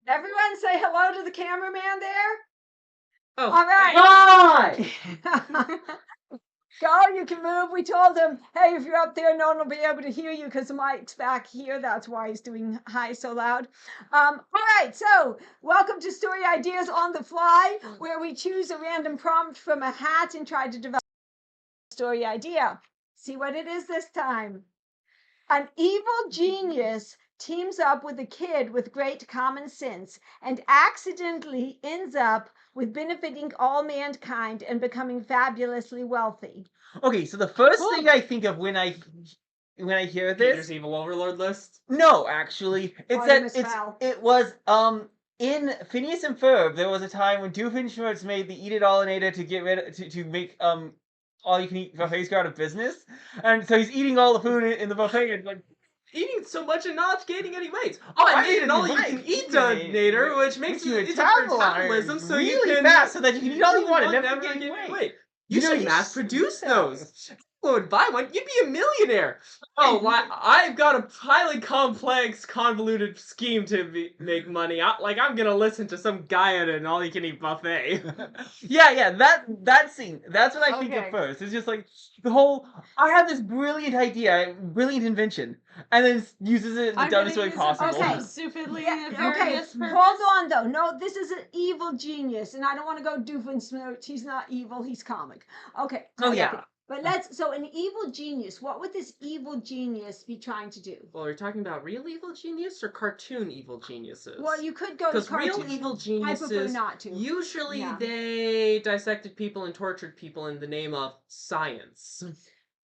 Everyone say hello to the cameraman there. Oh, All right. Hi! Go, you can move. We told him, hey, if you're up there, no one will be able to hear you because the mic's back here. That's why he's doing hi so loud. All right, so welcome to Story Ideas on the Fly, where we choose a random prompt from a hat and try to develop a story idea. See what it is this time. An evil genius teams up with a kid with great common sense and accidentally ends up with benefiting all mankind and becoming fabulously wealthy. Okay, so the first thing I think of when I hear this, Peter's evil overlord list. no, actually, it's Artemis that Fowl. it was in Phineas and Ferb. There was a time when Doofenshmirtz made the Eat It Allinator to get rid to make all you can eat buffets go out of business, and so he's eating all the food in the buffet and like. Eating so much and not gaining any weight. Oh, I made an all-you-can-eat Right. donator, which makes you it easier for metabolism, so you really can fast, so that you can eat all you want and won't never gain weight. You know, should you mass-produce should. those. Who would buy one? You'd be a millionaire. Oh, why? I've got a highly complex, convoluted scheme to make money. I'm gonna listen to some guy at an all-you-can-eat buffet. Yeah, that scene. That's what I think of Okay. first. It's just like the whole. I have this brilliant idea, brilliant invention, and then uses it in the I'm dumbest gonna way use it possible. Okay. stupidly Yeah, okay, nefarious purpose. hold on though. No, this is an evil genius, and I don't want to go Doofenshmirtz. He's not evil, he's comic. Okay. Oh, yeah. okay. But so an evil genius, what would this evil genius be trying to do? Well, are you talking about real evil genius or cartoon evil geniuses? Well, you could go to Because real cartoon. evil I prefer geniuses, not to. usually Yeah. they dissected people and tortured people in the name of science.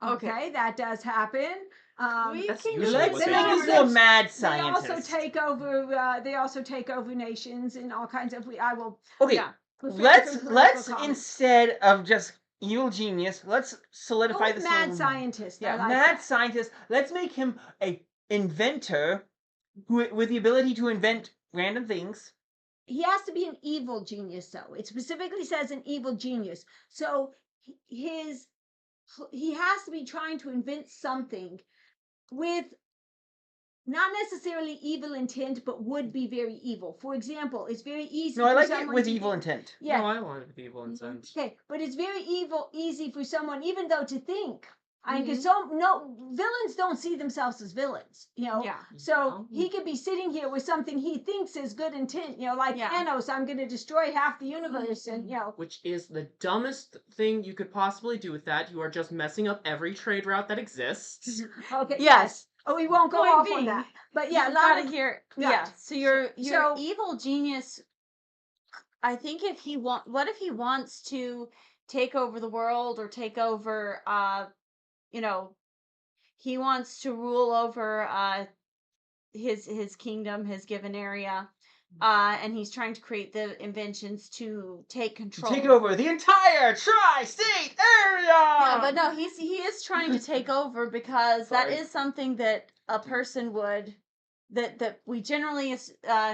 Okay, that does happen. We That's can usually Let's what They make also- this more mad They scientist. also take over nations and all kinds of. I will. Okay, Yeah, prefer let's political comments. instead of just evil genius, let's solidify Go this. with mad little- scientist. I Yeah, like mad that. scientist. Let's make him a inventor who with the ability to invent random things. He has to be an evil genius, though. It specifically says an evil genius. So he has to be trying to invent something with not necessarily evil intent, but would be very evil. For example, it's very easy. No, I for like it someone with to evil think- intent. Yeah. No, I wanted to be evil intent. Okay, but it's very easy for someone, even though to think. I mean, because Mm-hmm. villains don't see themselves as villains, you know. Yeah. So he could be sitting here with something he thinks is good intent, you know, like Yeah. Thanos. I'm going to destroy half the universe, and you know. Which is the dumbest thing you could possibly do with that. You are just messing up every trade route that exists. Okay. Yes. Oh, we won't go Point off on being, that. But yeah, a You lot gotta of hear. right. Yeah. So your So- evil genius. I think what if he wants to take over the world or take over? He wants to rule over his kingdom, his given area. And he's trying to create the inventions to take To control. take over the entire tri-state area. Yeah, but no, he is trying to take over because that Sorry. is something that a person would that we generally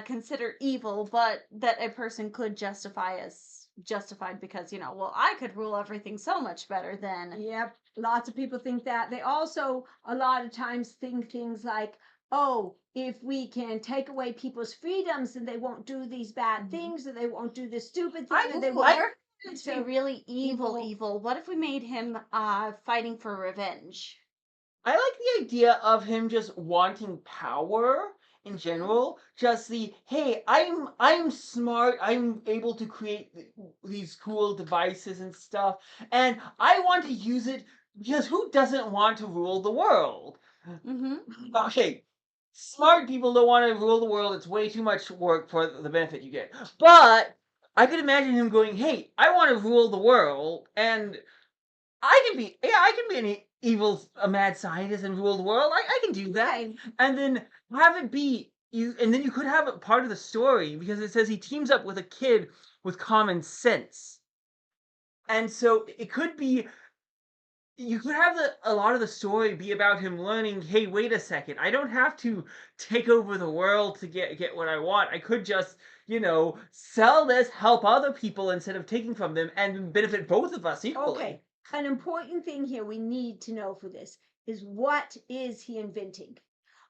consider evil, but that a person could justify as justified because well, I could rule everything so much better than. Yep, lots of people think that. They also a lot of times think things like, oh, if we can take away people's freedoms, then they won't do these bad things, or they won't do this stupid thing, or they won't. To be really evil. What if we made him fighting for revenge? I like the idea of him just wanting power in general. Just the hey, I'm smart. I'm able to create these cool devices and stuff, and I want to use it. Because who doesn't want to rule the world? Mm-hmm. Okay, smart people don't want to rule the world. It's way too much work for the benefit you get. But I could imagine him going, "Hey, I want to rule the world, and I can be a mad scientist and rule the world. I can do that." Okay. And then have it be you, and then you could have it part of the story because it says he teams up with a kid with common sense, and so it could be. You could have a lot of the story be about him learning, hey, wait a second, I don't have to take over the world to get what I want. I could just, sell this, help other people instead of taking from them, and benefit both of us equally. Okay. An important thing here we need to know for this is what is he inventing?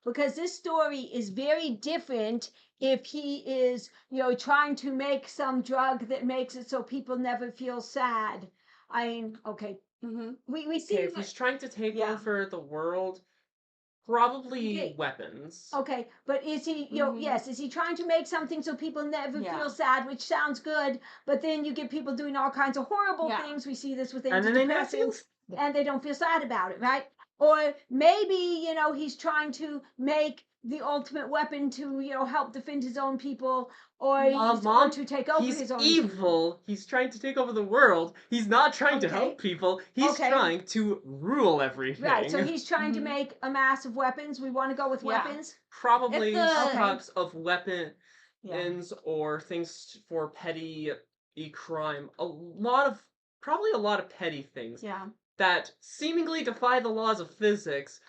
because this story is very different if he is, trying to make some drug that makes it so people never feel sad. I mean, okay, Mm-hmm. we see Okay, if he's trying to take yeah. over the world, probably Okay. weapons. Okay, but is he, Mhm. yes, is he trying to make something so people never Yeah. feel sad, which sounds good, but then you get people doing all kinds of horrible Yeah. things. We see this with And then they never feel. antidepressants, and they don't feel sad about it, right? Or maybe, he's trying to make the ultimate weapon to, help defend his own people, or or Mom, to take over he's his own people. evil. He's trying to take over the world. He's not trying to Okay. help people. He's Okay. trying to rule everything. Right, so he's trying to Mhm. make a mass of weapons. We want to go with Yeah. weapons. Probably If some the- types of weapons Yeah. or things for petty crime. Probably a lot of petty things Yeah. that seemingly defy the laws of physics,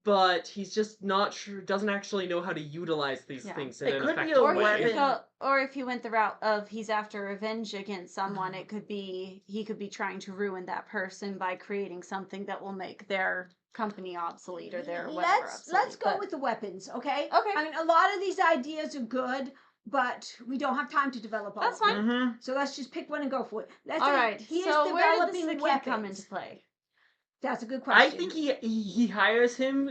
but he's just not sure, doesn't actually know how to utilize these Yeah. things in It an could be effective a Or way. weapon. if he went the route of he's after revenge against someone, it could be he could be trying to ruin that person by creating something that will make their company obsolete or their whatever let's obsolete. go but- with the weapons, okay? Okay. I mean, a lot of these ideas are good, but we don't have time to develop all That's of them. fine. Mm-hmm. So let's just pick one and go for it. Let's All say right. he is So where did developing the weapons. kid come into play? That's a good I question. think he hires him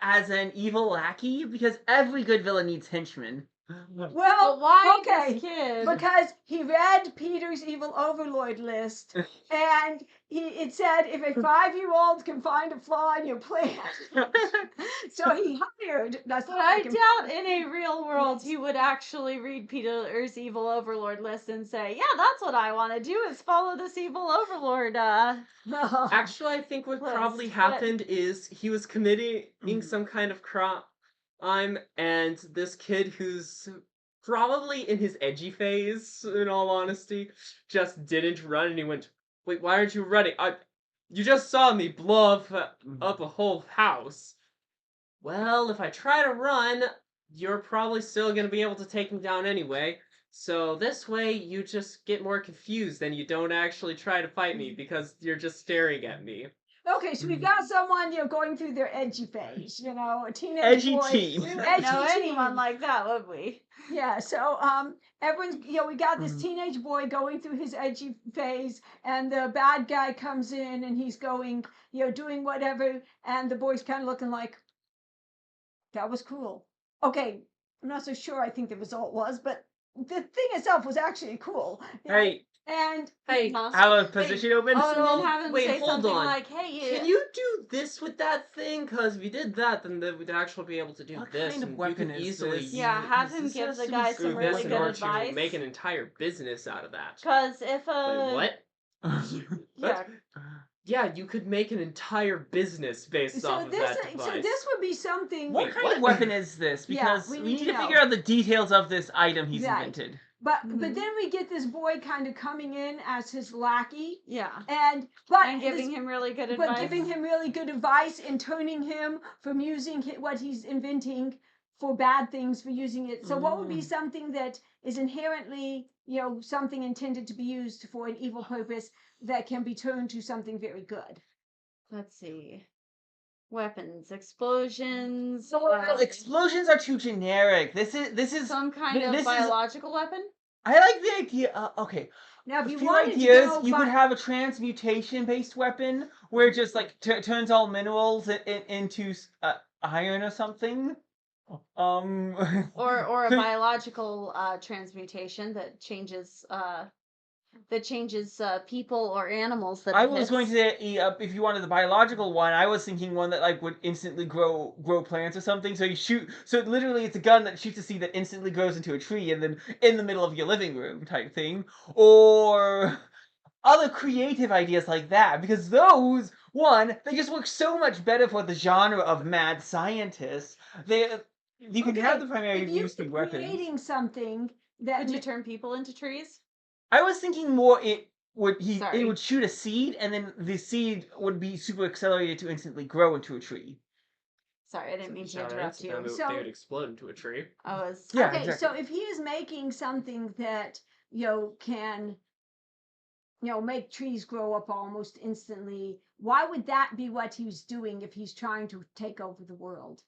as an evil lackey because every good villain needs henchmen. Well, But why okay, this kid? because he read Peter's evil overlord list, and it said if a 5-year-old can find a flaw in your plan, so he hired. That's But not I like him- doubt in a real world Yes. he would actually read Peter's evil overlord list and say, "Yeah, that's what I want to do is follow this evil overlord." No. Actually, I think what List, probably but- happened is he was committing Mhm. some kind of crime, and this kid who's probably in his edgy phase, in all honesty, just didn't run, and he went, "Wait, why aren't you running? You just saw me blow up a whole house. Well, if I try to run, you're probably still gonna be able to take me down anyway." So this way, you just get more confused and you don't actually try to fight me because you're just staring at me. Okay, so we've got someone going through their edgy phase. A teenage Edgy boy. teen. We wouldn't Edgy know anyone teen. like that, would we? Yeah, so everyone's we got this Mhm. teenage boy going through his edgy phase, and the bad guy comes in and he's going, doing whatever, and the boy's kind of looking like, that was cool. Okay, I'm not so sure I think the result was, but the thing itself was actually cool. Hey, And Hey, Huh? have a position open. Oh, and So, then have him wait, say hold something on. like, "Hey, can you do this with that thing? Because if you did that, then we'd actually be able to do What this. kind of and weapon you could is easily this? Yeah, have This him give has the to be guy do some screwed this really in good order advice." to make an entire business out of that. Because if Wait, what? yeah, Yeah, you could make an entire business based so off of this, that device. so this would be something. What Wait, kind what? of weapon is this? Yeah, Because we we need need to to know. figure out the details of this item he's Right. invented. But Mhm. then we get this boy kind of coming in as his lackey, yeah, and and giving him really good advice. but giving him really good advice and turning him from using what he's inventing for bad things for using it. So what would be Mm. something that is inherently, something intended to be used for an evil purpose that can be turned to something very good? Let's see. Weapons, explosions, Well, explosions are too generic. This is. some kind this of is- biological weapon. I like the idea. Okay, Now, if a you few wanted ideas. to go You by, could have a transmutation-based weapon where it just like turns all minerals into iron or something. Or a Could- biological transmutation that changes people or animals that I it was hits. going to say if you wanted the biological one, I was thinking one that like would instantly grow plants or something. So you shoot, so literally it's a gun that shoots a seed that instantly grows into a tree, and then in the middle of your living room type thing, or other creative ideas like that. Because those they just work so much better for the genre of mad scientists. You can have Okay, the primary if you use be were weapons. creating something that Could you turn people into trees? I was thinking more it Sorry. would shoot a seed, and then the seed would be super accelerated to instantly grow into a tree. Sorry, I didn't mean to Shout interrupt out to them, you. So- they would explode into a tree. I was Yeah, okay, exactly. so if he is making something that can make trees grow up almost instantly. Why would that be what he's doing if he's trying to take over the world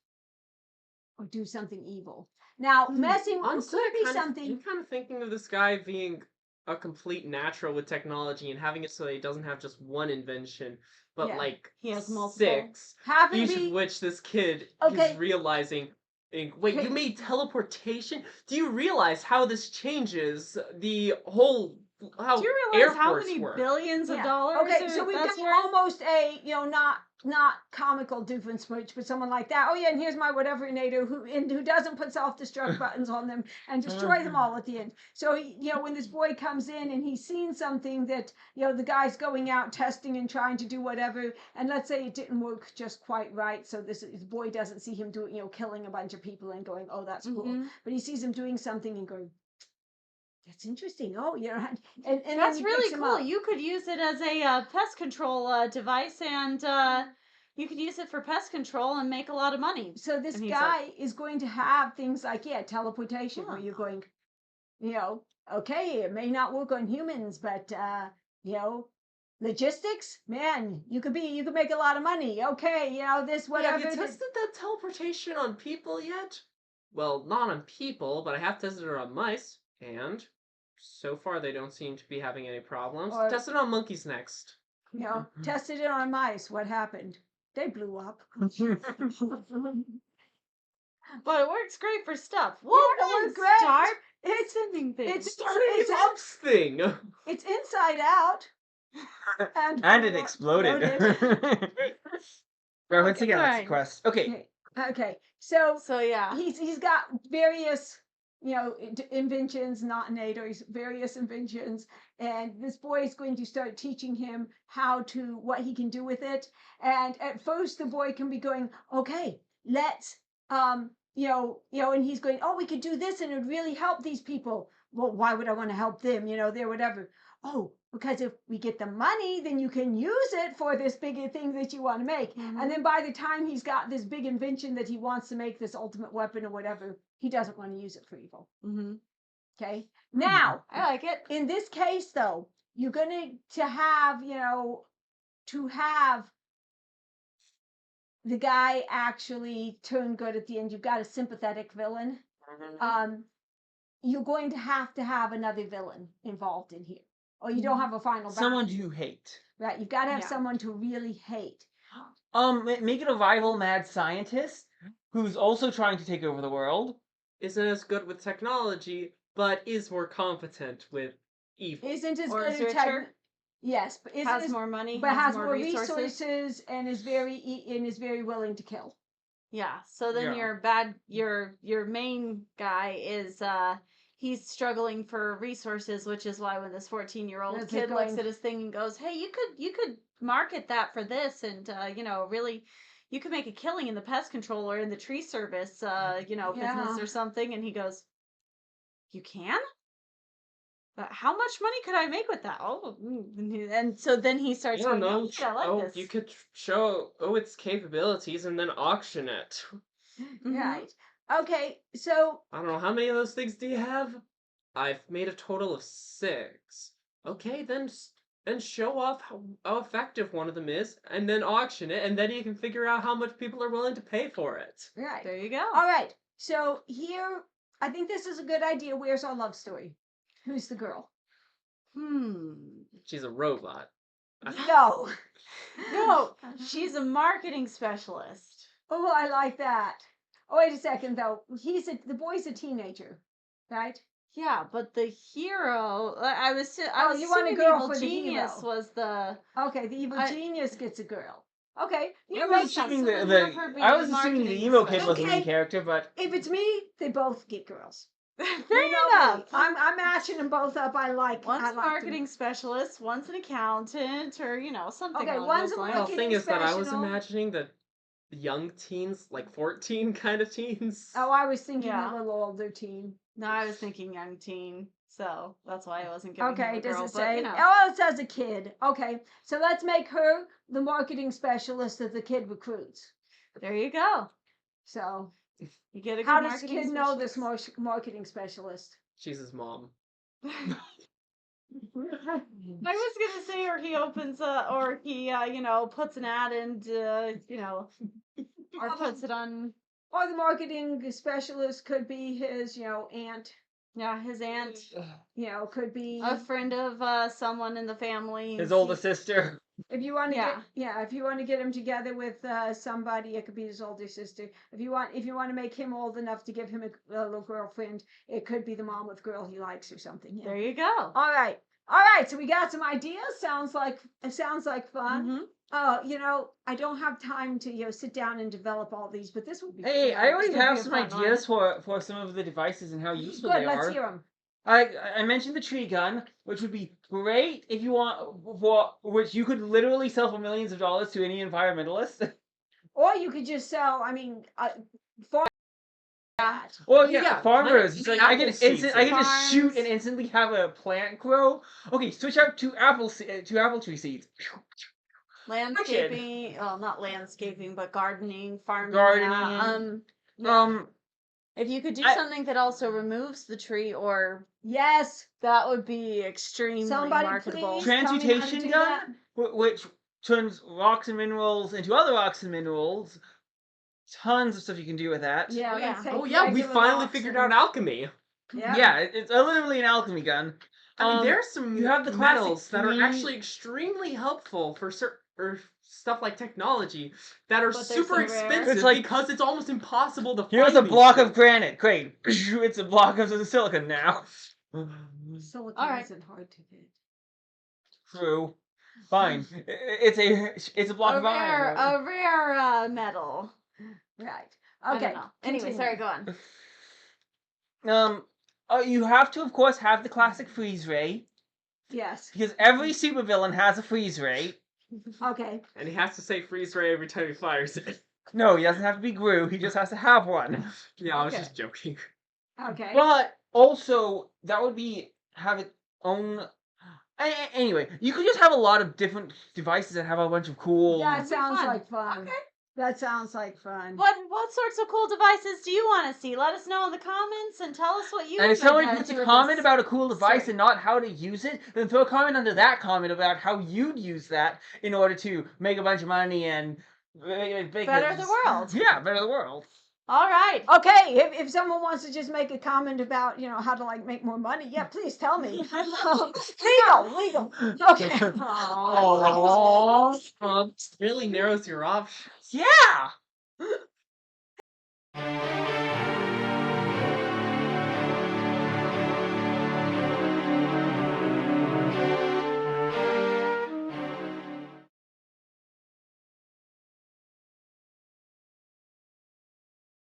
or do something evil? Now, messing Honestly, could be I'm something. kind of thinking of this guy being a complete natural with technology and having it so that he doesn't have just one invention, but Yeah. like He has multiple. six. Happen to Each of be which this kid Okay. is realizing. Wait, Okay. you made teleportation? Do you realize how this changes the whole how Do you realize Air how Force many work? billions of Yeah. dollars? Okay, so we've got that's worth? almost a not comical Doofenshmirtz, but someone like that. Oh yeah, and here's my whatever NATO who doesn't put self-destruct buttons on them and destroy them all at the end. So when this boy comes in and he's seen something that the guy's going out testing and trying to do whatever, and let's say it didn't work just quite right. So this boy doesn't see him doing killing a bunch of people and going, oh that's cool, Mhm. but he sees him doing something and going, that's interesting. Oh, and then That's he really picks him cool. up. You could use it as a pest control device, and you could use it for pest control and make a lot of money. So this And he's guy is going to have things like teleportation, where Huh. you're going, okay, it may not work on humans, but logistics, man, you could make a lot of money. Okay, this Wait, whatever. have you tested that teleportation on people yet? Well, not on people, but I have tested it on mice, and so far they don't seem to be having any problems. Or- Test it on monkeys next. Tested it on mice. What happened? They blew up. But it works great for stuff. Yeah, Well, it works great. start It's sending things. it's Starting it's, Rob's thing. it's inside out. And it exploded. Right, once again, that's the Fine. quest. Okay. Okay, so So yeah. he's got various inventions, not NATO's, various inventions, and this boy is going to start teaching him what he can do with it. And at first the boy can be going, okay, let's and he's going, oh, we could do this and it would really help these people. Well, why would I want to help them? They're whatever. Oh, because if we get the money, then you can use it for this bigger thing that you want to make. Mhm. And then by the time he's got this big invention that he wants to make, this ultimate weapon or whatever, he doesn't want to use it for evil. Mm-hmm. Okay. Now, I like it. in this case, though, you're going to have the guy actually turn good at the end. You've got a sympathetic villain. You're going to have another villain involved in here, or you don't have a final Someone battle. you hate. Right, you've got to have Yeah. someone to really hate. Make it a rival mad scientist who's also trying to take over the world. Isn't as good with technology, but is more competent with evil. Isn't as Or good is at richer? yes, but isn't Has as, more money. but has more resources. resources and is very willing to kill. Yeah. So then Yeah. your main guy is he's struggling for resources, which is why when this 14-year-old That's kid looks going- at his thing and goes, "Hey, you could market that for this, and really, you could make a killing in the pest control or in the tree service, business Yeah. or something." And he goes, "You can? But how much money could I make with that?" Oh, and so then he I starts don't going, know. "Oh, yeah, I like this." You could show its capabilities and then auction it. Mhm. Right. Okay, so I don't know, how many of those things do you have? I've made a total of 6. Okay, then show off how effective one of them is, and then auction it, and then you can figure out how much people are willing to pay for it. right. There you go. All right. So here, I think this is a good idea. Where's our love story? Who's the girl? She's a robot. No. No, she's a marketing specialist. Oh, I like that. Oh, wait a second though. The boy's a teenager, right? Yeah, but the hero, I was Oh, was you want a assuming girl the for evil the genius hero. was the. Okay, the evil I- genius gets a girl. Okay, I you was make assuming sense. the, So then have her be I was the assuming the marketing emo kid was the specialist. main character, but If it's me, they both get girls. Fair You know me. enough. I'm matching them both up. I like. One's I a like marketing specialist, one's an accountant, or something. Okay, along one's those a lines. Well, marketing thing is that I was professional. imagining that young teens, like 14 kind of teens. Oh, I was thinking Yeah. a little older teen. No, I was thinking young teen, so that's why I wasn't giving him Okay, a does girl. it But say? you know, Oh, it says a kid. Okay, so let's make her the marketing specialist that the kid recruits. there you go. So, You get a good how does the marketing kid know this specialist. marketing specialist? She's his mom. I was gonna say, or he opens or he puts an ad and or puts it on. Or the marketing specialist could be his, aunt. Yeah, his aunt, Could be a friend of someone in the family. His older sister. if you want to Yeah. if you want to get him together with somebody, it could be his older sister. If you want to make him old enough to give him a little girlfriend, it could be the mom of the girl he likes or something. Yeah. There you go. All right. So we got some ideas. Sounds like fun. Mhm. I don't have time to sit down and develop all these, but this would be. Hey, I already this would have be a some fun one. ideas for some of the devices and how useful Good. they Let's are. hear them. I mentioned the tree gun, which would be great if you want, for which you could literally sell for millions of dollars to any environmentalist. Or you could just sell. For that. Well, Yeah, yeah, farmers. like It's like I can apple seeds I can just shoot farms. and instantly have a plant grow. Okay, switch out to apple tree seeds. Landscaping, well, not landscaping, but gardening, farming. Gardening. Yeah. If you could do I- something that also removes the tree, or Yes. that would be extremely Somebody marketable. please tell me how to Transmutation do gun, which turns rocks and minerals into other rocks and minerals. Tons of stuff you can do with that. Yeah. Yeah. let's take Oh yeah, we regular finally rocks figured and- out alchemy. Yeah. Yeah, it's literally an alchemy gun. I mean, there's some you have the classic metals that are green- actually extremely helpful for stuff like technology that are But they're super so rare. expensive It's like- because it's almost impossible to Here's find a these block of things. granite. Great. It's a block of silicon now. Silicon All right. isn't hard to get. True. Fine. It's a block of iron. A rare metal. Right. I Okay. don't know. Anyway, continue. sorry, go on. You have to, of course, have the classic freeze ray Yes. because every supervillain has a freeze ray. Okay. And he has to say freeze ray every time he fires it. No, he doesn't have to be Gru. He just has to have one. Yeah, I was Okay. just joking. Okay. But also, that would be have its own. Anyway, you could just have a lot of different devices that have a bunch of cool. that sounds fun. like fun. Okay. That sounds like fun. What sorts of cool devices do you want to see? Let us know in the comments and tell us what you. And if would somebody do puts a with comment this. about a cool device story. and not how to use it, then throw a comment under that comment about how you'd use that in order to make a bunch of money and make Better the world. Yeah, better the world. All right. Okay, if someone wants to just make a comment about, how to make more money, yeah, please tell me. Legal. Okay. Oh, really narrows your options. Yeah.